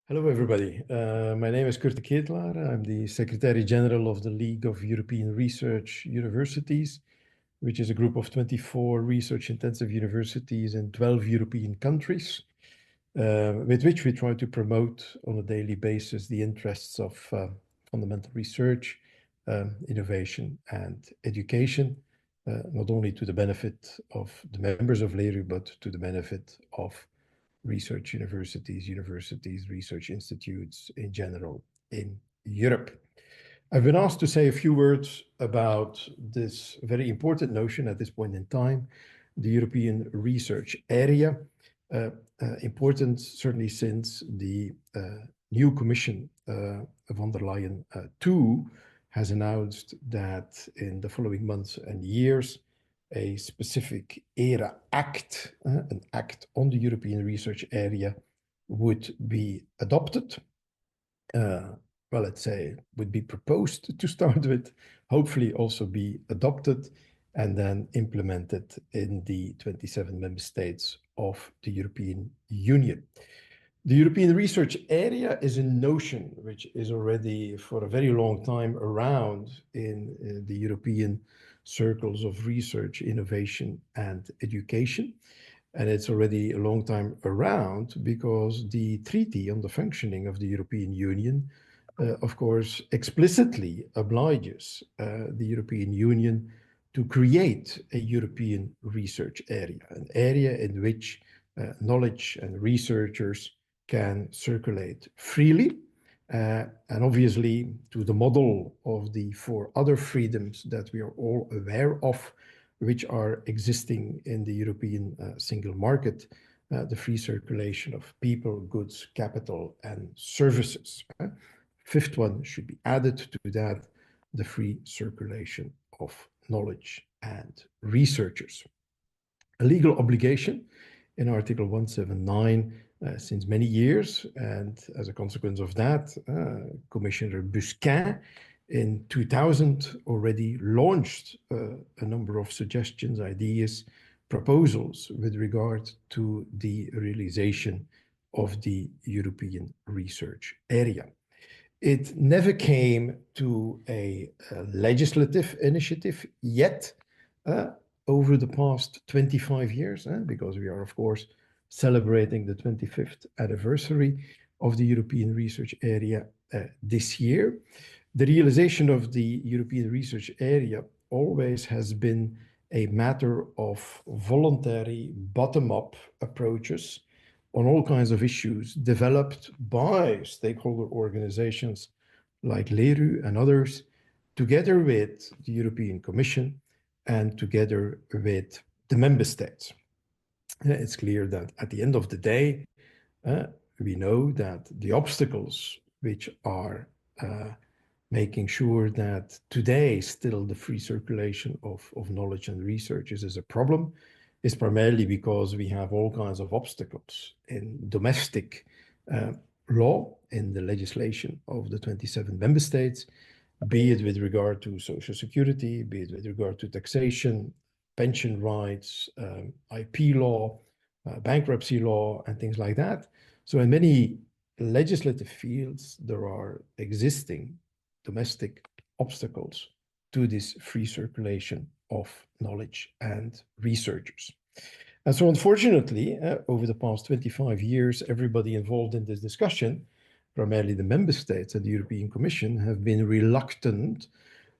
Hello, everybody. My name is Kurt Deketelaere. I'm the Secretary General of the League of European Research Universities, which is a group of 24 research-intensive universities in 12 European countries, with which we try to promote on a daily basis the interests of fundamental research, innovation, and education, not only to the benefit of the members of LERU, but to the benefit of research universities, research institutes in general in Europe. I've been asked to say a few words about this very important notion at this point in time, the European research area. Important certainly since the new Commission von der Leyen II has announced that in the following months and years, a specific ERA Act, an act on the European research area, would be adopted. Well, let's say would be proposed to start with, hopefully also be adopted and then implemented in the 27 member states of the European Union. The European research area is a notion which is already for a very long time around in the European circles of research, innovation, and education. And it's already a long time around because the Treaty on the Functioning of the European Union, of course, explicitly obliges the European Union to create a European research area, an area in which knowledge and researchers can circulate freely, and obviously to the model of the four other freedoms that we are all aware of, which are existing in the European single market, the free circulation of people, goods, capital, and services. Fifth one should be added to that, the free circulation of knowledge and researchers. A legal obligation in Article 179 since many years, and as a consequence of that, Commissioner Busquin in 2000 already launched a number of suggestions, ideas, proposals with regard to the realization of the European research area. It never came to a legislative initiative yet over the past 25 years, because we are, of course, celebrating the 25th anniversary of the European research area this year. The realization of the European research area always has been a matter of voluntary bottom-up approaches on all kinds of issues developed by stakeholder organizations like LERU and others, together with the European Commission and together with the member states. It's clear that at the end of the day, we know that the obstacles which are making sure that today still the free circulation of knowledge and research is a problem is primarily because we have all kinds of obstacles in domestic law, in the legislation of the 27 member states, be it with regard to social security, be it with regard to taxation, pension rights, IP law, bankruptcy law, and things like that. So in many legislative fields, there are existing domestic obstacles to this free circulation of knowledge and researchers. And so unfortunately, over the past 25 years, everybody involved in this discussion, primarily the member states and the European Commission, have been reluctant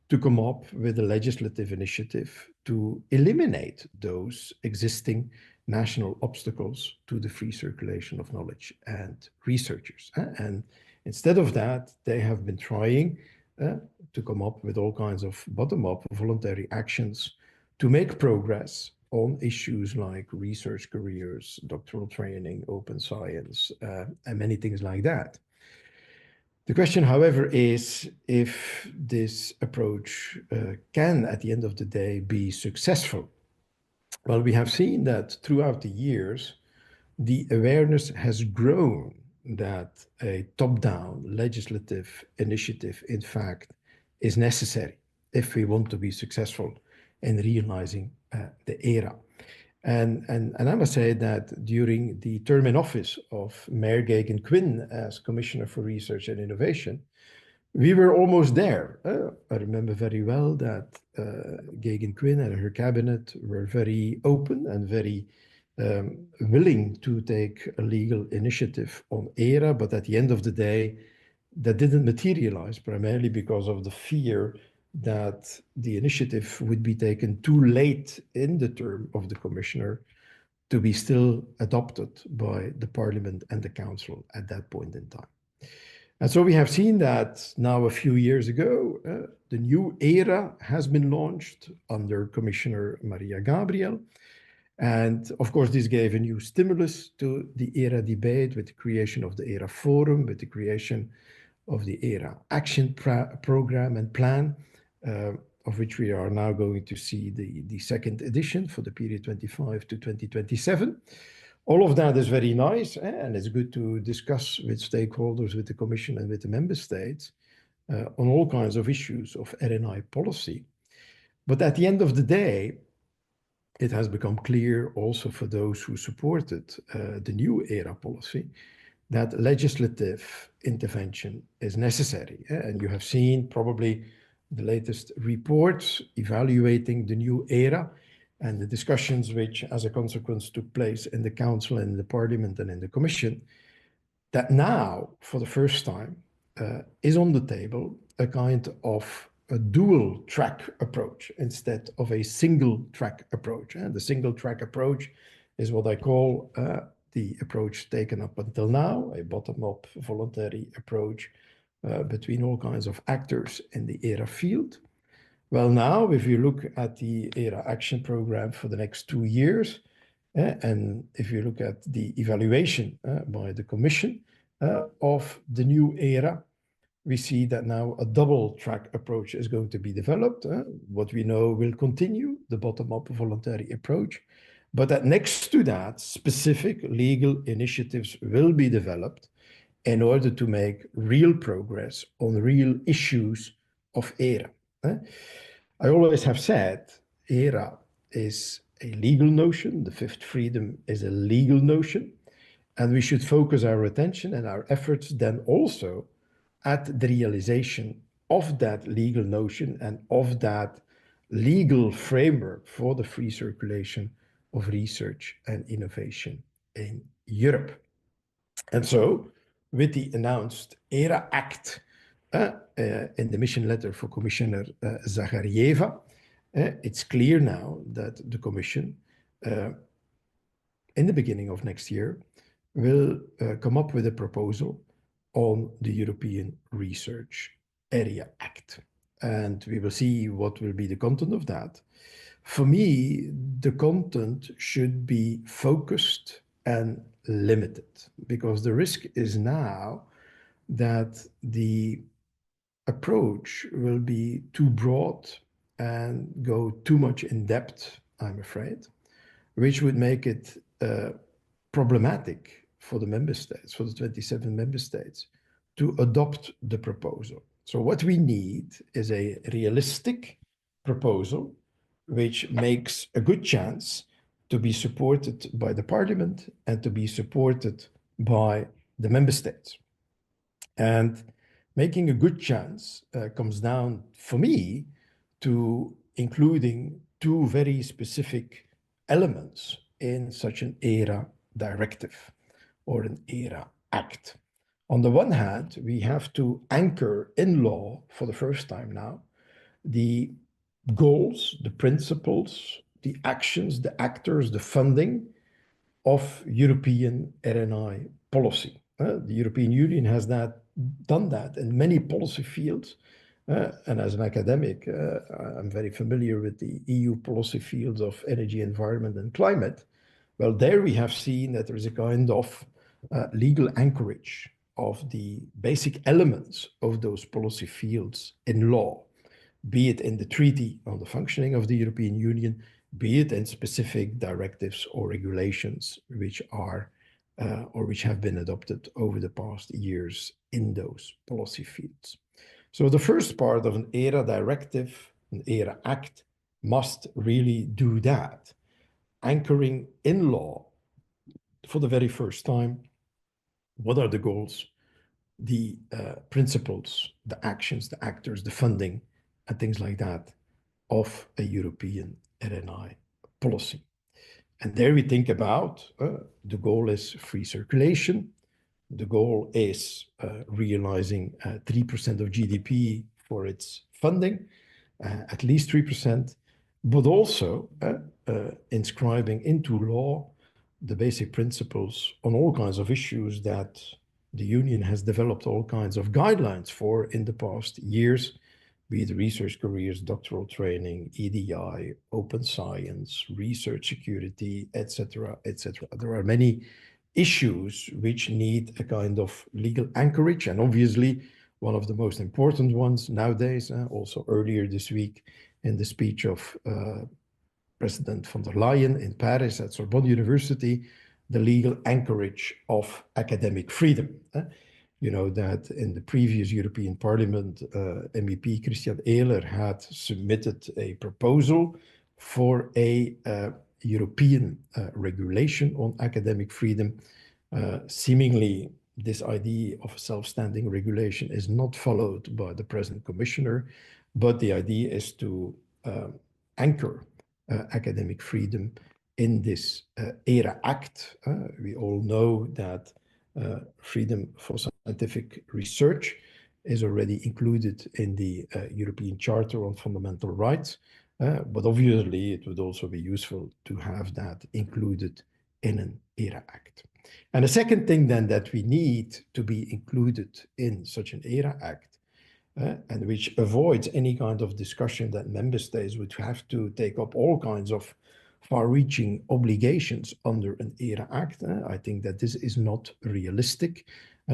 to come up with a legislative initiative to eliminate those existing national obstacles to the free circulation of knowledge and researchers. And instead of that, they have been trying to come up with all kinds of bottom-up voluntary actions to make progress on issues like research careers, doctoral training, open science, and many things like that. The question, however, is if this approach can, at the end of the day, be successful. Well, we have seen that throughout the years, the awareness has grown that a top-down legislative initiative, in fact, is necessary if we want to be successful in realizing the ERA. And I must say that during the term in office of Mayor Gagan Quinn as Commissioner for Research and Innovation, we were almost there. I remember very well that Gagan Quinn and her cabinet were very open and very willing to take a legal initiative on ERA, but at the end of the day, that didn't materialize, primarily because of the fear that the initiative would be taken too late in the term of the commissioner to be still adopted by the parliament and the council at that point in time. And so we have seen that now a few years ago, the new ERA has been launched under Commissioner Maria Gabriel. And of course, this gave a new stimulus to the ERA debate with the creation of the ERA Forum, with the creation of the ERA Action Program and Plan, of which we are now going to see the second edition for the period 25 to 2027. All of that is very nice, and it's good to discuss with stakeholders, with the Commission and with the Member States on all kinds of issues of R&I policy. But at the end of the day, it has become clear also for those who supported the new ERA policy that legislative intervention is necessary. And you have seen probably the latest reports evaluating the new ERA and the discussions which, as a consequence, took place in the Council and in the Parliament and in the Commission, that now, for the first time, is on the table a kind of a dual track approach instead of a single track approach. And the single track approach is what I call the approach taken up until now, a bottom-up voluntary approach between all kinds of actors in the ERA field. Well, now, if you look at the ERA action program for the next 2 years, and if you look at the evaluation by the Commission of the new ERA, we see that now a double track approach is going to be developed. What we know will continue, the bottom-up voluntary approach, but that next to that, specific legal initiatives will be developed in order to make real progress on real issues of ERA. I always have said ERA is a legal notion, the fifth freedom is a legal notion, and we should focus our attention and our efforts then also at the realization of that legal notion and of that legal framework for the free circulation of research and innovation in Europe. And so, with the announced ERA Act in the mission letter for Commissioner Zagarieva, it's clear now that the Commission, in the beginning of next year, will come up with a proposal on the European Research Area Act. And we will see what will be the content of that. For me, the content should be focused and limited, because the risk is now that the approach will be too broad and go too much in depth, I'm afraid, which would make it problematic for the member states, for the 27 member states, to adopt the proposal. So what we need is a realistic proposal which makes a good chance to be supported by the Parliament and to be supported by the member states. And making a good chance comes down, for me, to including two very specific elements in such an ERA directive or an ERA act. On the one hand, we have to anchor in law for the first time now the goals, the principles, the actions, the actors, the funding of European R&I policy. The European Union has done that in many policy fields. And as an academic, I'm very familiar with the EU policy fields of energy, environment, and climate. Well, there we have seen that there is a kind of legal anchorage of the basic elements of those policy fields in law, be it in the Treaty on the Functioning of the European Union, be it in specific directives or regulations which are or which have been adopted over the past years in those policy fields. So the first part of an ERA directive, an ERA act, must really do that. anchoring in law for the very first time what are the goals, the principles, the actions, the actors, the funding, and things like that of a European RNI policy. And there we think about the goal is free circulation. The goal is realizing 3% of GDP for its funding, at least 3%, but also inscribing into law the basic principles on all kinds of issues that the Union has developed all kinds of guidelines for in the past years, be it research careers, doctoral training, EDI, open science, research security, etc., etc. There are many issues which need a kind of legal anchorage, and obviously one of the most important ones nowadays, also earlier this week in the speech of President von der Leyen in Paris at Sorbonne University, the legal anchorage of academic freedom. You know that in the previous European Parliament, MEP Christian Ehler had submitted a proposal for a European regulation on academic freedom. Seemingly, this idea of a self-standing regulation is not followed by the present commissioner, but the idea is to anchor academic freedom in this ERA Act. We all know that freedom for scientific research is already included in the European Charter on Fundamental Rights, but obviously it would also be useful to have that included in an ERA Act. And the second thing then that we need to be included in such an ERA Act, and which avoids any kind of discussion that member states would have to take up all kinds of far-reaching obligations under an ERA Act. I think that this is not realistic,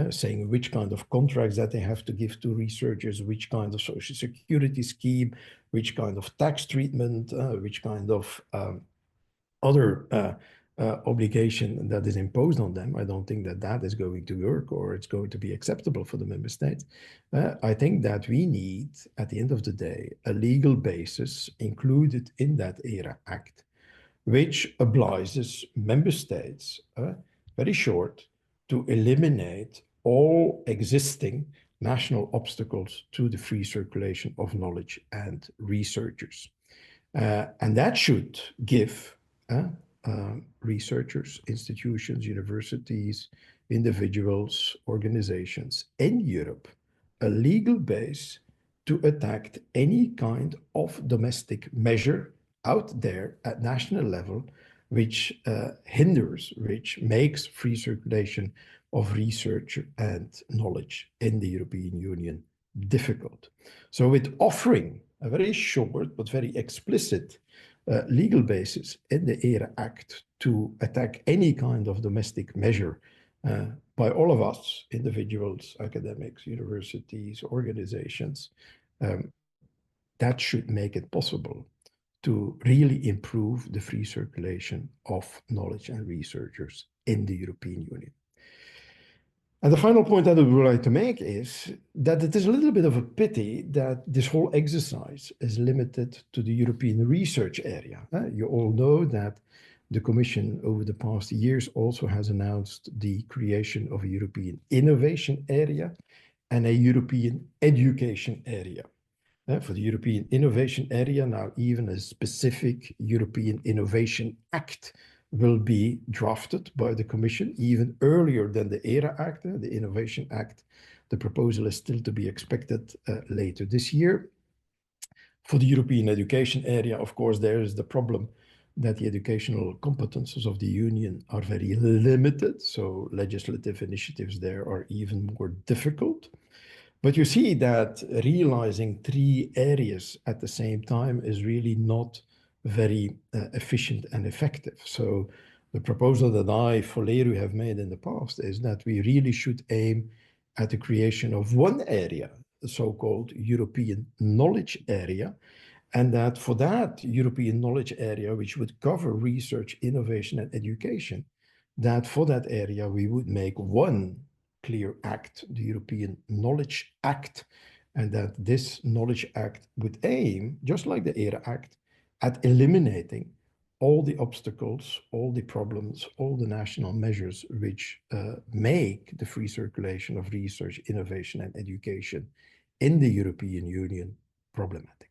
saying which kind of contracts that they have to give to researchers, which kind of social security scheme, which kind of tax treatment, which kind of other obligation that is imposed on them. I don't think that that is going to work or it's going to be acceptable for the member states. I think that we need, at the end of the day, a legal basis included in that ERA Act, which obliges member states, very short, to eliminate all existing national obstacles to the free circulation of knowledge and researchers. And that should give researchers, institutions, universities, individuals, organizations in Europe a legal base to attack any kind of domestic measure out there at national level, which hinders, which makes free circulation of research and knowledge in the European Union difficult. So with offering a very short but very explicit legal basis in the ERA Act to attack any kind of domestic measure by all of us, individuals, academics, universities, organizations, that should make it possible to really improve the free circulation of knowledge and researchers in the European Union. And the final point that I would like to make is that it is a little bit of a pity that this whole exercise is limited to the European research area. You all know that the Commission over the past years also has announced the creation of a European innovation area and a European education area. For the European innovation area, now even a specific European Innovation Act will be drafted by the Commission even earlier than the ERA Act, the Innovation Act. The proposal is still to be expected later this year. For the European education area, of course, there is the problem that the educational competences of the Union are very limited, so legislative initiatives there are even more difficult. But you see that realizing three areas at the same time is really not very efficient and effective. So the proposal that I, for LERU, have made in the past is that we really should aim at the creation of one area, the so-called European knowledge area, and that for that European knowledge area, which would cover research, innovation, and education, that for that area we would make one clear act, the European Knowledge Act, and that this Knowledge Act would aim, just like the ERA Act, at eliminating all the obstacles, all the problems, all the national measures which make the free circulation of research, innovation, and education in the European Union problematic.